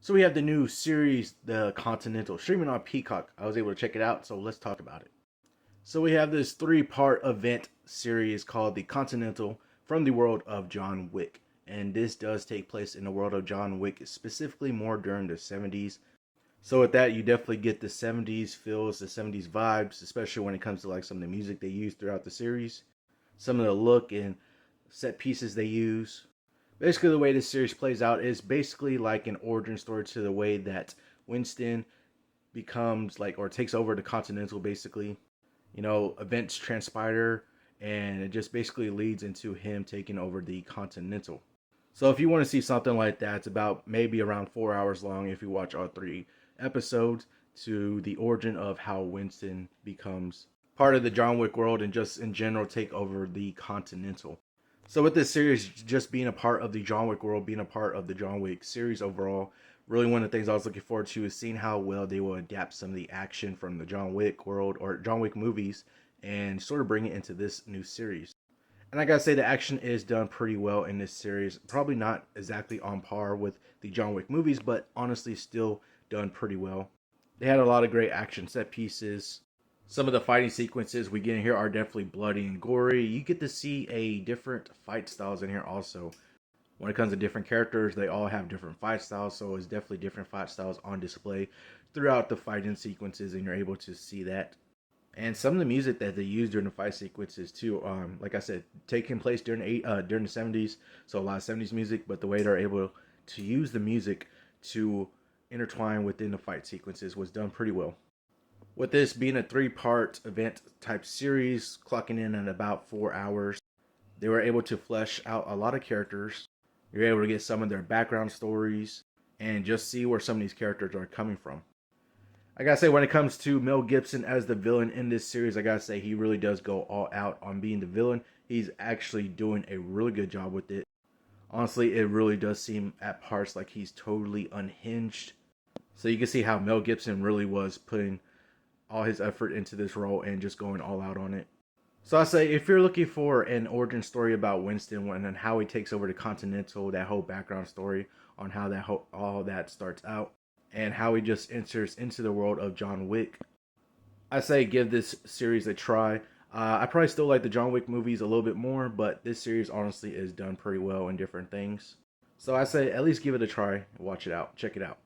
So we have the new series, the Continental, streaming on Peacock. I was able to check it out, so let's talk about it. So we have this three-part event series called the Continental from the world of John Wick. And this does take place in the world of John Wick, specifically more during the 70s. So with that, you definitely get the 70s feels, the 70s vibes, especially when it comes to like some of the music they use throughout the series, some of the look and set pieces they use. Basically, the way this series plays out is basically like an origin story to the way that Winston becomes like or takes over the Continental. Basically, events transpire, and it just basically leads into him taking over the Continental. So if you want to see something like that, it's about maybe around 4 hours long if you watch all three episodes to the origin of how Winston becomes part of the John Wick world and just in general take over the Continental. So with this series just being a part of the John Wick world, being a part of the John Wick series overall, really one of the things I was looking forward to is seeing how well they will adapt some of the action from the John Wick world or John Wick movies and sort of bring it into this new series. And I gotta say, the action is done pretty well in this series. Probably not exactly on par with the John Wick movies, but honestly, still done pretty well. They had a lot of great action set pieces. Some of the fighting sequences we get in here are definitely bloody and gory. You get to see a different fight styles in here also. When it comes to different characters, they all have different fight styles, so it's definitely different fight styles on display throughout the fighting sequences, and you're able to see that. And some of the music that they use during the fight sequences too, like I said, taking place during the 70s, so a lot of 70s music, but the way they're able to use the music to intertwine within the fight sequences was done pretty well. With this being a three-part event type series, clocking in at about 4 hours, they were able to flesh out a lot of characters. You're able to get some of their background stories and just see where some of these characters are coming from. I gotta say, when it comes to Mel Gibson as the villain in this series, I gotta say he really does go all out on being the villain. He's actually doing a really good job with it. Honestly, it really does seem at parts like he's totally unhinged. So you can see how Mel Gibson really was putting all his effort into this role and just going all out on it. So I say, if you're looking for an origin story about Winston and how he takes over the Continental, that whole background story on how all that starts out, and how he just enters into the world of John Wick, I say give this series a try. I probably still like the John Wick movies a little bit more, but this series honestly is done pretty well in different things. So I say at least give it a try, watch it out, check it out.